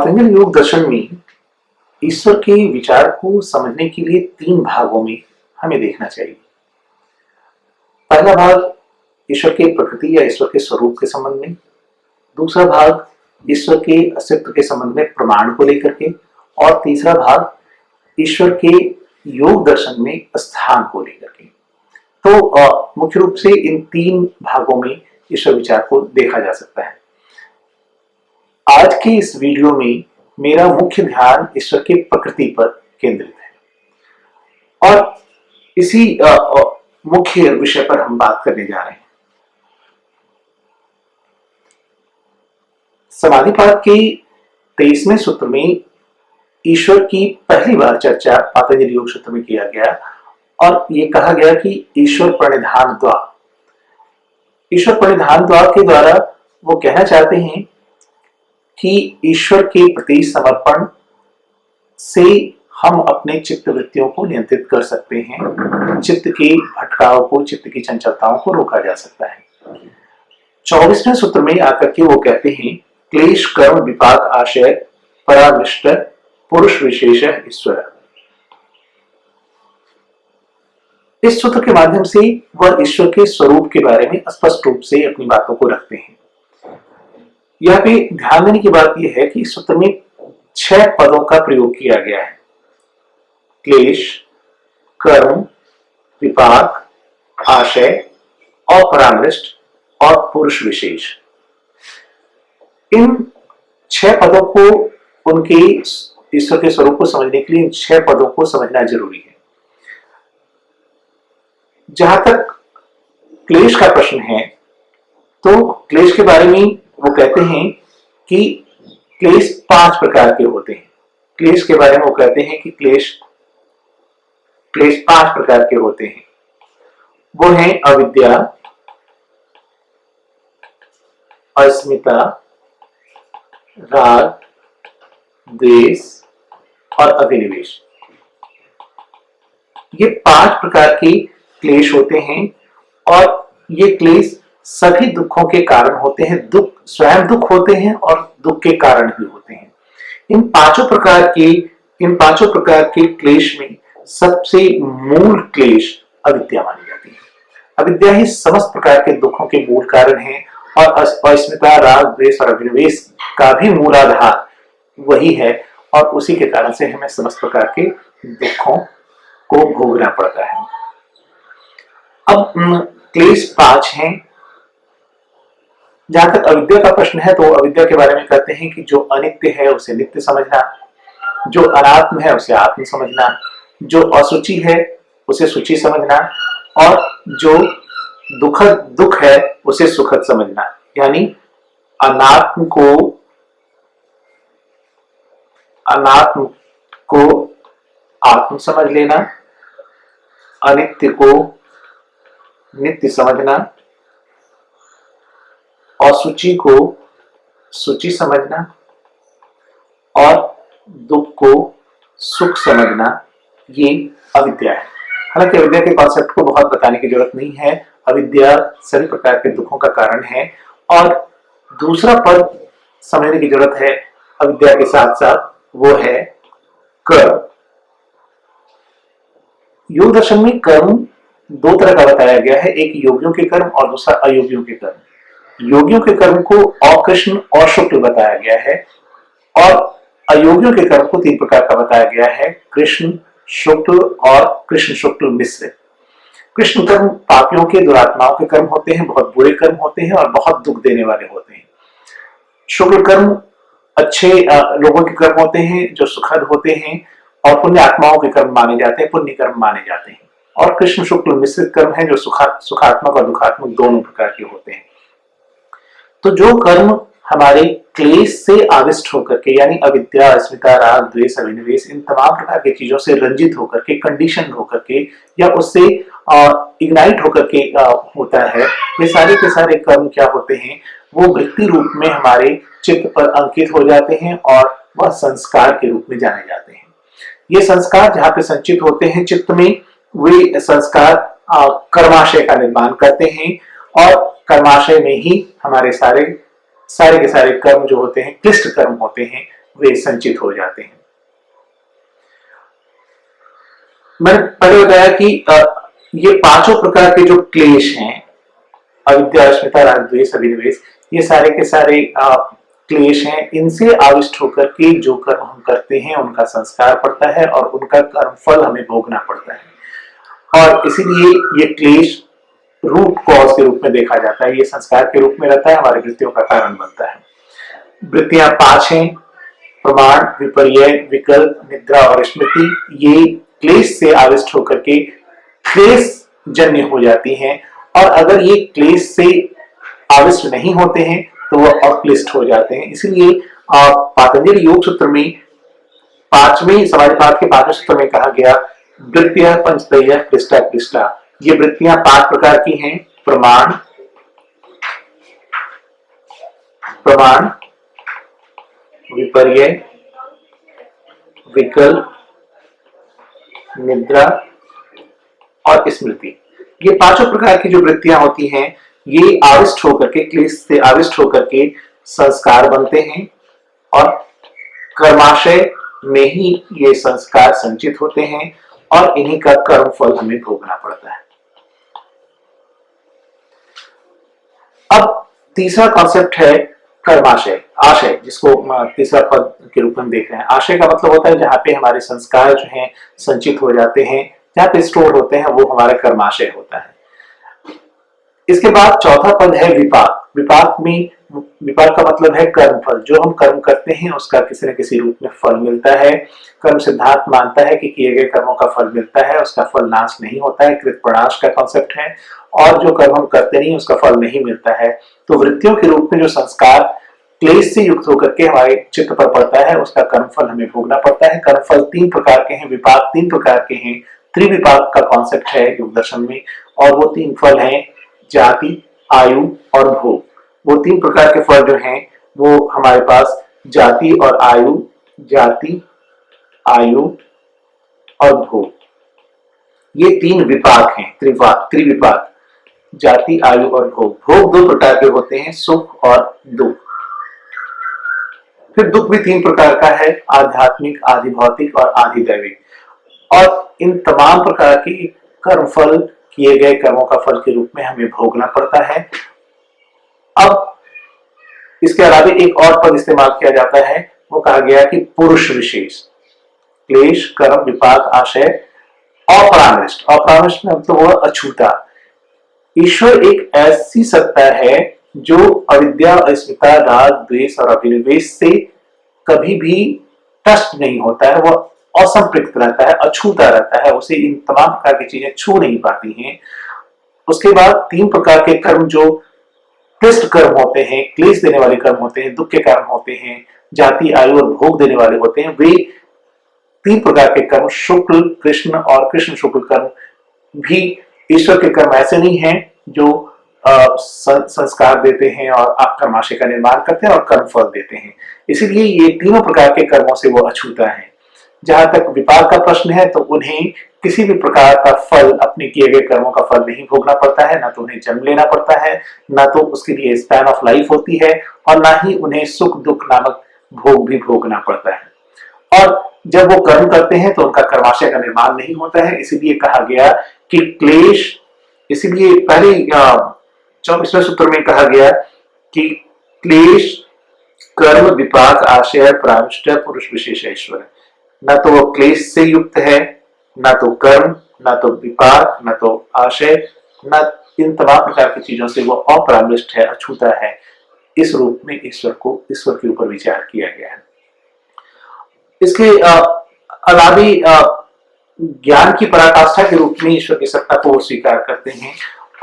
पातंजल योग दर्शन में ईश्वर के विचार को समझने के लिए 3 भागों में हमें देखना चाहिए। पहला भाग ईश्वर के प्रकृति या ईश्वर के स्वरूप के संबंध में, दूसरा भाग ईश्वर के अस्तित्व के संबंध में प्रमाण को लेकर के, और तीसरा भाग ईश्वर के योग दर्शन में स्थान को लेकर के। तो मुख्य रूप से इन 3 भागों में ईश्वर विचार को देखा जा सकता है। आज के इस वीडियो में मेरा मुख्य ध्यान ईश्वर की प्रकृति पर केंद्रित है और इसी मुख्य विषय पर हम बात करने जा रहे हैं। समाधिपाद के 23वें सूत्र में ईश्वर की पहली बार चर्चा पातंजल योग सूत्र में किया गया और यह कहा गया कि ईश्वर प्रणिधान द्वार। ईश्वर प्रणिधान द्वार के द्वारा वो कहना चाहते हैं कि ईश्वर के प्रति समर्पण से हम अपने चित्त वृत्तियों को नियंत्रित कर सकते हैं, चित्त के भटकाव को, चित्त की चंचलताओं को रोका जा सकता है। 24वें सूत्र में आकर के वो कहते हैं, क्लेश कर्म विपाक आशय परामृष्ट पुरुष विशेष ईश्वर। इस सूत्र के माध्यम से वह ईश्वर के स्वरूप के बारे में स्पष्ट रूप से अपनी बातों को रखते हैं। यहाँ पे ध्यान देने की बात यह है कि इस सूत्र में 6 पदों का प्रयोग किया गया है। क्लेश, कर्म, विपाक, आशय, अपरामृष्ट और पुरुष विशेष। इन 6 पदों को, उनके ईश्वर के स्वरूप को समझने के लिए इन 6 पदों को समझना जरूरी है। जहां तक क्लेश का प्रश्न है तो क्लेश के बारे में वो कहते हैं कि क्लेश 5 प्रकार के होते हैं। क्लेश के बारे में वो कहते हैं कि क्लेश 5 प्रकार के होते हैं। वो हैं अविद्या, अस्मिता, राग, द्वेष और अभिनिवेश। ये 5 प्रकार के क्लेश होते हैं और ये क्लेश सभी दुखों के कारण होते हैं। दुख स्वयं दुख होते हैं और दुख के कारण भी होते हैं। इन पांचों प्रकार के क्लेश में सबसे मूल क्लेश अविद्या मानी जाती है। अविद्या ही समस्त प्रकार के दुखों के मूल कारण है और अस्मिता, राग, द्वेष और अभिनिवेश का भी मूल आधार वही है और उसी के कारण से हमें समस्त प्रकार के दुखों को भोगना पड़ता है। अब क्लेश 5 हैं। जहां तक अविद्या का प्रश्न है तो अविद्या के बारे में कहते हैं कि जो अनित्य है उसे नित्य समझना, जो अनात्म है उसे आत्म समझना, जो असुचि है उसे सुचि समझना और जो दुख है उसे सुखद समझना। यानी अनात्म को आत्म समझ लेना, अनित्य को नित्य समझना, असुचि को सुचि समझना और दुख को सुख समझना, ये अविद्या है। हालांकि अविद्या के कॉन्सेप्ट को बहुत बताने की जरूरत नहीं है। अविद्या सभी प्रकार के दुखों का कारण है। और दूसरा पद समझने की जरूरत है अविद्या के साथ साथ, वो है कर्म। योग दर्शन में कर्म 2 तरह का बताया गया है, एक योगियों के कर्म और दूसरा अयोगियों के कर्म। योगियों के कर्म को अकृष्ण और शुक्ल बताया गया है और अयोगियों के कर्म को 3 प्रकार का बताया गया है, कृष्ण, शुक्ल और कृष्ण शुक्ल मिश्र। कृष्ण कर्म पापियों के, दुरात्माओं के कर्म होते हैं, बहुत बुरे कर्म होते हैं और बहुत दुख देने वाले होते हैं। शुक्ल कर्म अच्छे लोगों के कर्म होते हैं जो सुखद होते हैं और पुण्य आत्माओं के कर्म माने जाते हैं, पुण्य कर्म माने जाते हैं। और कृष्ण शुक्ल मिश्रित कर्म है जो सुखात्मक और दुखात्मक दोनों प्रकार के होते हैं। तो जो कर्म हमारे क्लेश से आविष्ट होकर के, यानी अविद्या, अस्मिता, राग, द्वेष, अभिनिवेश, इन तमाम प्रकार की चीजों से रंजित होकर के, कंडीशन होकर के या उससे इग्नाइट होकर के होता है, ये सारे के सारे कर्म क्या होते हैं, वो वृत्ति रूप में हमारे चित्त पर अंकित हो जाते हैं और वह संस्कार के रूप में जाने जाते हैं। ये संस्कार जहाँ पे संचित होते हैं चित्त में, वे संस्कार कर्माशय का निर्माण करते हैं और कर्माशय में ही हमारे सारे के सारे कर्म जो होते हैं, क्लिष्ट कर्म होते हैं, वे संचित हो जाते हैं। मैंने पहले बताया कि ये पांचों प्रकार के जो क्लेश हैं, अविद्या, अस्मिता, राग, द्वेष, अभिनिवेश, ये सारे के सारे क्लेश हैं। इनसे आविष्ट होकर के जो कर्म हम करते हैं उनका संस्कार पड़ता है और उनका कर्म फल हमें भोगना पड़ता है। और इसीलिए ये क्लेश रूट कॉज के रूप में देखा जाता है, ये संस्कार के रूप में रहता है, हमारी वृत्तियों का कारण बनता है। वृत्तियां 5 हैं: प्रमाण, विपर्यय, विकल्प, निद्रा और स्मृति। ये क्लेश से आविष्ट होकर के क्लेश जन्य हो जाती हैं, और अगर ये क्लेश से आविष्ट नहीं होते हैं तो वो अक्लिष्ट हो जाते हैं। इसीलिए पातंजलि योग सूत्र में 5वें समाधिपाद के 5वें सूत्र में कहा गया, वृत्तियां पंचतयः क्लिष्टा क्लिष्टा। ये वृत्तियां 5 प्रकार की हैं: प्रमाण, प्रमाण, विपर्यय, विकल्प, निद्रा और स्मृति। ये पांचों प्रकार की जो वृत्तियां होती हैं, ये आविष्ट होकर के, क्लेश से आविष्ट होकर के संस्कार बनते हैं, और कर्माशय में ही ये संस्कार संचित होते हैं, और इन्हीं का कर्म फल हमें भोगना पड़ता है। अब तीसरा कॉन्सेप्ट है कर्माशय, आशय, जिसको तीसरा पद के रूप में देख रहे हैं। आशय का मतलब होता है जहां पे हमारे संस्कार जो हैं संचित हो जाते हैं, जहां पे स्टोर होते हैं, वो हमारा कर्माशय होता है। इसके बाद चौथा पद है विपाक। विपाक में, विपाक का मतलब है कर्म फल। जो हम कर्म करते हैं उसका किसी न किसी रूप में फल मिलता है। कर्म सिद्धांत मानता है कि किए गए कर्मों का फल मिलता है, उसका फल नाश नहीं होता है, कृत प्रणाश का कॉन्सेप्ट है। और जो कर्म हम करते नहीं उसका फल नहीं मिलता है। तो वृत्तियों के रूप में जो संस्कार क्लेश से युक्त होकर के हमारे चित्त पर पड़ता है, उसका कर्म फल हमें भोगना पड़ता है। कर्म फल 3 प्रकार के हैं, विपाक 3 प्रकार के हैं। त्रिविपाक का कॉन्सेप्ट है योग दर्शन में, और वो 3 फल हैं: जाति, आयु और भोग। वो 3 प्रकार के फल जो हैं वो हमारे पास जाति और आयु, जाति, आयु और भोग, ये 3 विपाक हैं। त्रिविपाक, जाति, आयु और भोग। भोग 2 प्रकार के होते हैं, सुख और दुख। फिर दुख भी 3 प्रकार का है, आध्यात्मिक, आधि भौतिक और आधि दैविक। और इन तमाम प्रकार के कर्म फल किए गए कर्मों का फल के रूप में हमें भोगना पड़ता है। अब इसके अलावा एक और पद इस्तेमाल किया जाता है, वो कहा गया कि पुरुष विशेष। क्लेश, कर्म, विपाक, आशय, अपरामृष्ट। अपरामृष्ट मतलब वो अछूता। ईश्वर एक ऐसी सत्ता है जो अविद्या, अस्मिता, राग, द्वेष और अभिनिवेश से कभी भी टच नहीं होता है। वो असंपृक्त रहता है, अछूता रहता है, उसे इन तमाम प्रकार की चीजें छू नहीं पाती हैं। उसके बाद 3 प्रकार के कर्म जो क्लिष्ट कर्म होते हैं, क्लेश देने वाले कर्म होते हैं, दुख के कारण होते हैं, जाति, आयु और भोग देने वाले होते हैं, वे 3 प्रकार के कर्म, शुक्ल, कृष्ण और कृष्ण शुक्ल कर्म भी ईश्वर के कर्म ऐसे नहीं हैं जो संस्कार देते हैं और आप कर्माशय का निर्माण करते हैं और कर्म फल देते हैं। इसीलिए ये तीनों प्रकार के कर्मों से वो अछूता है। जहां तक विपाक का प्रश्न है तो उन्हें किसी भी प्रकार का फल, अपने किए गए कर्मों का फल नहीं भोगना पड़ता है, ना तो उन्हें जन्म लेना पड़ता है, ना तो उसके लिए स्पैन ऑफ लाइफ होती है, और ना ही उन्हें सुख दुख नामक भोग भी भोगना पड़ता है। और जब वो कर्म करते हैं तो उनका कर्माशय का निर्माण नहीं होता है। इसीलिए कहा गया कि क्लेश, इसीलिए पहले 24वें सूत्र में कहा गया कि क्लेश, कर्म, विपाक, आशय, प्राविष्ट, पुरुष विशेष ईश्वर। ना तो वो क्लेश से युक्त है, ना तो कर्म, ना तो विपाक, ना तो आशय, ना इन तमाम प्रकार की चीजों से वो अपरामृष्ट है, अछूता है। इस रूप में ईश्वर के ऊपर विचार किया गया है। इसके अलावा ज्ञान की पराकाष्ठा के रूप में ईश्वर की सत्ता को स्वीकार करते हैं,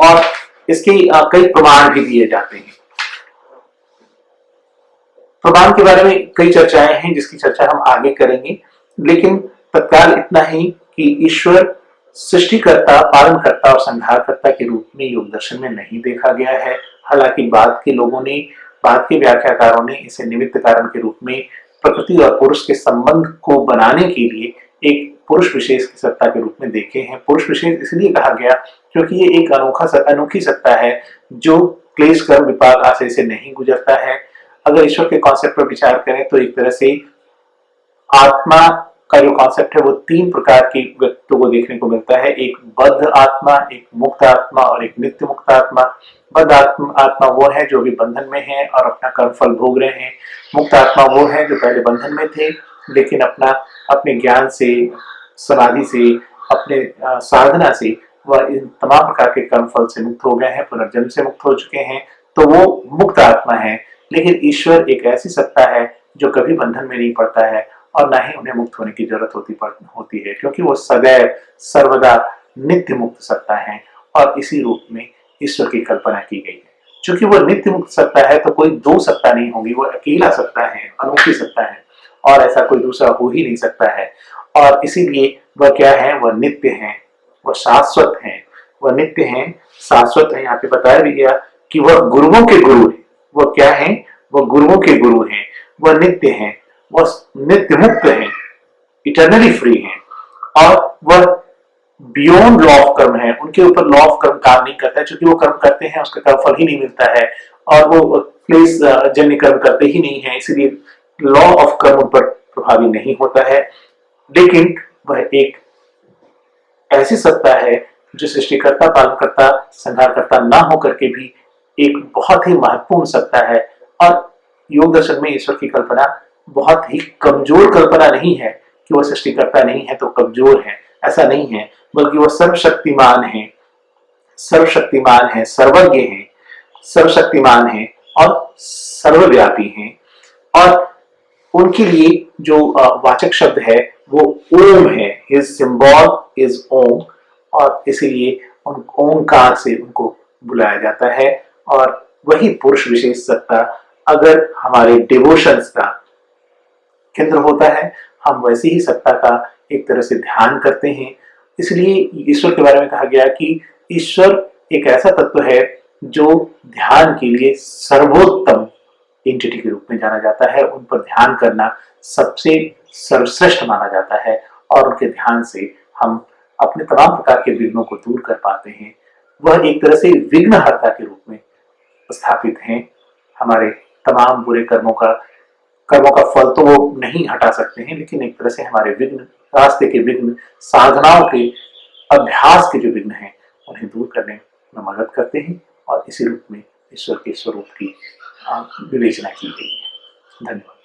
और इसके कई प्रमाण भी दिए जाते हैं। प्रमाण के बारे में कई चर्चाएं हैं जिसकी चर्चा हम आगे करेंगे, लेकिन तत्काल इतना ही कि ईश्वर सृष्टिकर्ता, पालनकर्ता और संहारकर्ता के रूप में योग दर्शन में नहीं देखा गया है। हालांकि बाद के व्याख्याकारों ने इसे निमित्त कारण के रूप में प्रकृति और पुरुष के संबंध को बनाने के लिए एक पुरुष विशेष की सत्ता के रूप में देखे हैं। पुरुष विशेष इसलिए कहा गया क्योंकि ये एक अनोखी सत्ता है जो क्लेश, कर्म, विपाक, आशय से नहीं गुजरता है। अगर ईश्वर के कॉन्सेप्ट पर विचार करें तो एक तरह से आत्मा का जो कॉन्सेप्ट है वो तीन प्रकार के व्यक्तियों को देखने को मिलता है, एक बद्ध आत्मा, एक मुक्त आत्मा और एक नित्य मुक्त आत्मा। बद्ध आत्मा वो है जो भी बंधन में है और अपना कर्म फल भोग रहे हैं। मुक्त आत्मा वो है जो पहले बंधन में थे लेकिन अपने ज्ञान से, समाधि से, अपने साधना से वह इन तमाम प्रकार के कर्म फल से मुक्त हो गए हैं, पुनर्जन्म से मुक्त हो चुके हैं, तो वो मुक्त आत्मा है। लेकिन ईश्वर एक ऐसी सत्ता है जो कभी बंधन में नहीं पड़ता है और ना ही उन्हें मुक्त होने की जरूरत होती है, क्योंकि वो सदैव सर्वदा नित्य मुक्त सत्ता है और इसी रूप में ईश्वर की कल्पना की गई है। चूंकि वो नित्य मुक्त सत्ता है तो कोई दो सत्ता नहीं होगी, वो अकेला सत्ता है, अनोखी सत्ता है और ऐसा कोई दूसरा हो ही नहीं सकता है। और इसीलिए वह क्या है, वह नित्य है, वह शाश्वत है, वह नित्य है, शाश्वत है। यहाँ पे बताया भी गया कि वह गुरुओं के गुरु है। वह क्या है, वह गुरुओं के गुरु है, वह नित्य है, वह नित्य मुक्त है, इटर्नली फ्री है और वह बियॉन्ड लॉ ऑफ कर्म है। उनके ऊपर लॉ ऑफ कर्म काम नहीं करता है, क्योंकि वो कर्म करते हैं उसका कर्म फल ही नहीं मिलता है और वो क्लेश जन्य कर्म करते ही नहीं है, इसीलिए लॉ ऑफ कर्म उन पर प्रभावी नहीं होता है। लेकिन वह एक ऐसी सत्ता है जो सृष्टिकर्ता, पालनकर्ता, संहारकर्ता ना होकर के भी एक बहुत ही महत्वपूर्ण सत्ता है। और योग दर्शन में ईश्वर की कल्पना बहुत ही कमजोर कल्पना नहीं है कि वह सृष्टिकर्ता नहीं है तो कमजोर है, ऐसा नहीं है, बल्कि वह सर्वशक्तिमान है, सर्वशक्तिमान है, सर्वज्ञ है, सर्वशक्तिमान है और सर्वव्यापी है। और उनके लिए जो वाचक शब्द है वो ओम है, हिज सिंबल इज ओम, और इसीलिए उन ओंकार से उनको बुलाया जाता है। और वही पुरुष विशेष सत्ता अगर हमारे डिवोशंस का केंद्र होता है, हम वैसी ही सत्ता का एक तरह से ध्यान करते हैं। इसलिए ईश्वर के बारे में कहा गया कि ईश्वर एक ऐसा तत्व है जो ध्यान के लिए सर्वोत्तम एंटिटी के रूप में जाना जाता है। उन पर ध्यान करना सबसे सर्वश्रेष्ठ माना जाता है और उनके ध्यान से हम अपने तमाम प्रकार के विघ्नों को दूर कर पाते हैं। वह एक तरह से विघ्नहर्ता के रूप में स्थापित हैं। हमारे तमाम बुरे कर्मों का फल तो वो नहीं हटा सकते हैं, लेकिन एक तरह से हमारे विघ्न, रास्ते के विघ्न, साधनाओं के, अभ्यास के जो विघ्न हैं उन्हें दूर करने में मदद करते हैं। और इसी रूप में ईश्वर के स्वरूप की विवेचना की गई है। धन्यवाद।